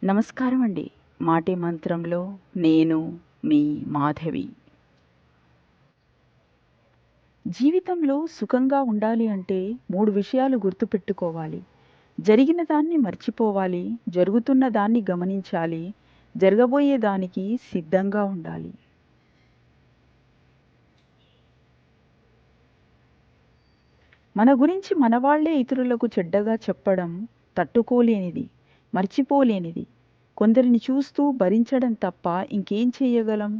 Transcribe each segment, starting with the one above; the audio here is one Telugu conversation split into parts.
నమస్కారం అండి. మాటే మంత్రంలో నేను మీ మాధవి. జీవితంలో సుఖంగా ఉండాలి అంటే 3 విషయాలు గుర్తుపెట్టుకోవాలి. జరిగిన దాన్ని మర్చిపోవాలి, జరుగుతున్న దాన్ని గమనించాలి, జరగబోయే దానికి సిద్ధంగా ఉండాలి. మన గురించి మనవాళ్లే ఇతరులకు చెడ్డగా చెప్పడం తట్టుకోలేనిది, మర్చిపోలేనిది. కొందరిని చూస్తూ భరించడం తప్ప ఇంకేం చేయగలం?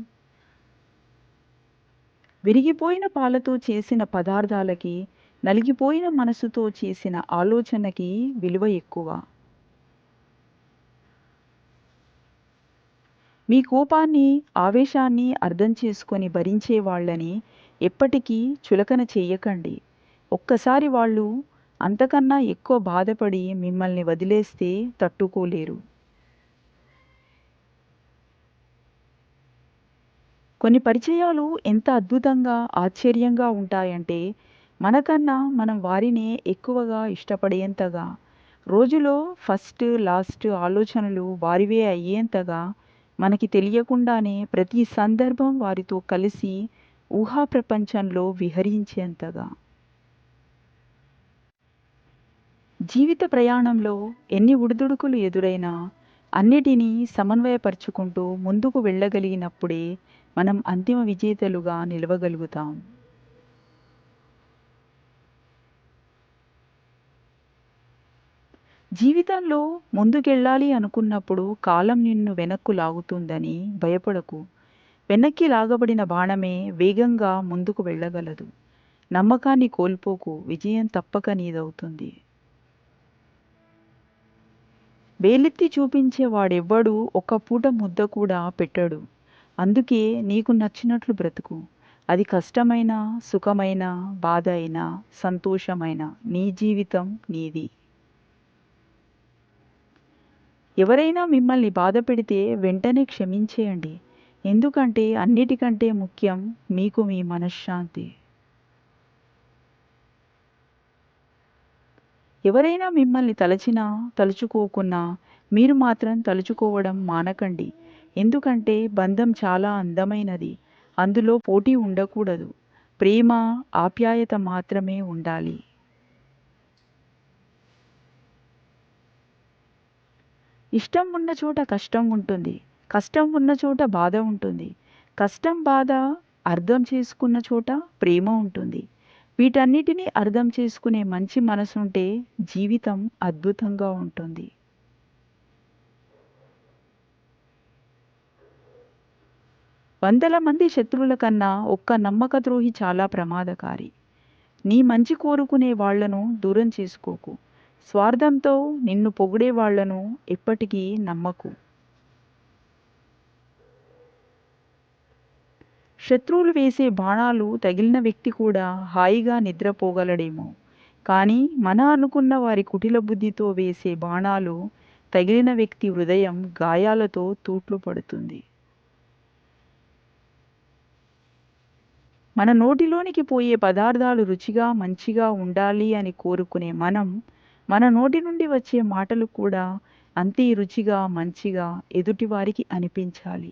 విరిగిపోయిన పాలతో చేసిన పదార్థాలకి, నలిగిపోయిన మనసుతో చేసిన ఆలోచనకి విలువ ఎక్కువ. మీ కోపాన్ని, ఆవేశాన్ని అర్థం చేసుకొని భరించే వాళ్ళని ఎప్పటికీ చులకన చెయ్యకండి. ఒక్కసారి వాళ్ళు అంతకన్నా ఎక్కువ బాధపడి మిమ్మల్ని వదిలేస్తే తట్టుకోలేరు. కొన్ని పరిచయాలు ఎంత అద్భుతంగా, ఆశ్చర్యంగా ఉంటాయంటే, మనకన్నా మనం వారినే ఎక్కువగా ఇష్టపడేంతగా, రోజులో ఫస్ట్, లాస్ట్ ఆలోచనలు వారివే అయ్యేంతగా, మనకి తెలియకుండానే ప్రతి సందర్భం వారితో కలిసి ఊహా ప్రపంచంలో విహరించేంతగా. జీవిత ప్రయాణంలో ఎన్ని ఒడిదుడుకులు ఎదురైనా అన్నిటినీ సమన్వయపరుచుకుంటూ ముందుకు వెళ్ళగలిగినప్పుడే మనం అంతిమ విజేతలుగా నిలవగలుగుతాం. జీవితంలో ముందుకెళ్ళాలి అనుకున్నప్పుడు కాలం నిన్ను వెనక్కు లాగుతుందని భయపడకు. వెనక్కి లాగబడిన బాణమే వేగంగా ముందుకు వెళ్ళగలదు. నమ్మకాన్ని కోల్పోకు, విజయం తప్పక నీదవుతుంది. వేలెత్తి చూపించే వాడెవ్వడూ ఒక్క పూట ముద్ద కూడా పెట్టడు. అందుకే నీకు నచ్చినట్లు బ్రతుకు. అది కష్టమైనా, సుఖమైనా, బాధ అయినా, సంతోషమైనా నీ జీవితం నీది. ఎవరైనా మిమ్మల్ని బాధపెడితే వెంటనే క్షమించేయండి. ఎందుకంటే అన్నిటికంటే ముఖ్యం మీకు మీ మనశ్శాంతి. ఎవరైనా మిమ్మల్ని తలచినా, తలుచుకోకున్నా మీరు మాత్రం తలుచుకోవడం మానకండి. ఎందుకంటే బంధం చాలా అందమైనది. అందులో పోటీ ఉండకూడదు. ప్రేమ, ఆప్యాయత మాత్రమే ఉండాలి. ఇష్టం ఉన్న చోట కష్టం ఉంటుంది. కష్టం ఉన్న చోట బాధ ఉంటుంది. కష్టం, బాధ అర్థం చేసుకున్న చోట ప్రేమ ఉంటుంది. వీటన్నిటిని అర్థం చేసుకునే మంచి మనసుంటే జీవితం అద్భుతంగా ఉంటుంది. వందల మంది శత్రువుల కన్నా ఒక్క నమ్మకద్రోహి చాలా ప్రమాదకారి. నీ మంచి కోరుకునే వాళ్లను దూరం చేసుకోకు. స్వార్థంతో నిన్ను పొగిడే వాళ్లను ఎప్పటికీ నమ్మకు. శత్రువులు వేసే బాణాలు తగిలిన వ్యక్తి కూడా హాయిగా నిద్రపోగలడేమో. కానీ మన అనుకున్న వారి కుటిల బుద్ధితో వేసే బాణాలు తగిలిన వ్యక్తి హృదయం గాయాలతో తూట్లు పడుతుంది. మన నోటిలోనికి పోయే పదార్థాలు రుచిగా, మంచిగా ఉండాలి అని కోరుకునే మనం, మన నోటి నుండి వచ్చే మాటలు కూడా అంతే రుచిగా, మంచిగా ఎదుటివారికి అనిపించాలి.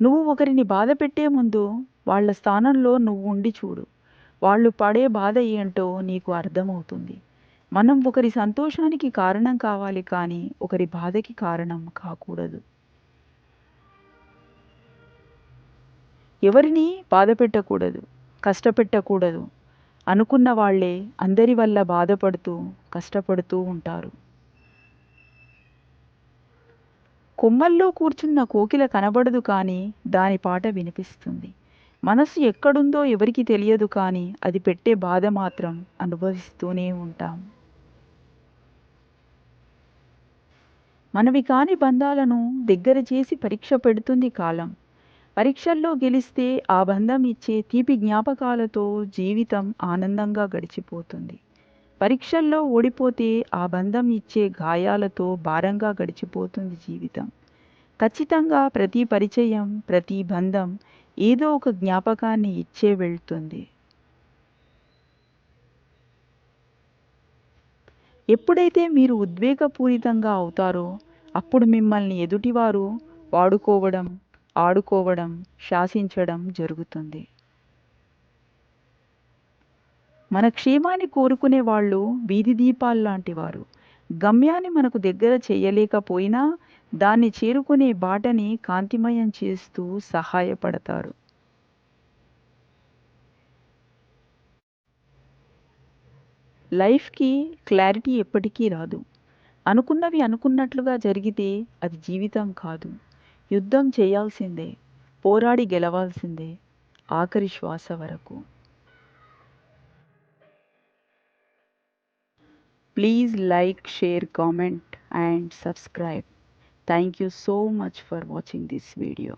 నువ్వు ఒకరిని బాధపెట్టే ముందు వాళ్ళ స్థానంలో నువ్వు ఉండి చూడు. వాళ్ళు పడే బాధ ఏంటో నీకు అర్థమవుతుంది. మనం ఒకరి సంతోషానికి కారణం కావాలి కానీ ఒకరి బాధకి కారణం కాకూడదు. ఎవరిని బాధపెట్టకూడదు, కష్టపెట్టకూడదు. అనుకున్న వాళ్ళే అందరి వల్ల బాధపడుతూ, కష్టపడుతూ ఉంటారు. కొమ్మల్లో కూర్చున్న కోకిల కనబడదు కానీ దాని పాట వినిపిస్తుంది. మనసు ఎక్కడుందో ఎవరికి తెలియదు కానీ అది పెట్టే బాధ మాత్రం అనుభవిస్తూనే ఉంటాం. మనవి కాని బంధాలను దగ్గర చేసి పరీక్ష పెడుతుంది కాలం. పరీక్షల్లో గెలిస్తే ఆ బంధం ఇచ్చే తీపి జ్ఞాపకాలతో జీవితం ఆనందంగా గడిచిపోతుంది. పరీక్షల్లో ఓడిపోతే ఆ బంధం ఇచ్చే గాయాలతో భారంగా గడిచిపోతుంది జీవితం. ఖచ్చితంగా ప్రతి పరిచయం, ప్రతి బంధం ఏదో ఒక జ్ఞాపకాన్ని ఇచ్చే వెళ్తుంది. ఎప్పుడైతే మీరు ఉద్వేగపూరితంగా అవుతారో అప్పుడు మిమ్మల్ని ఎదుటివారు వాడుకోవడం, ఆడుకోవడం, శాసించడం జరుగుతుంది. మన క్షేమాన్ని కోరుకునే వాళ్ళు వీధి దీపాల్లాంటి వారు. గమ్యాన్ని మనకు దగ్గర చేయలేకపోయినా దాన్ని చేరుకునే బాటని కాంతిమయం చేస్తూ సహాయపడతారు. లైఫ్‌కి క్లారిటీ ఎప్పటికీ రాదు. అనుకున్నవి అనుకున్నట్లుగా జరిగితే అది జీవితం కాదు. యుద్ధం చేయాల్సిందే. పోరాడి గెలవాల్సిందే. ఆఖరి శ్వాస వరకు. Please like, share, comment and subscribe. Thank you so much for watching this video.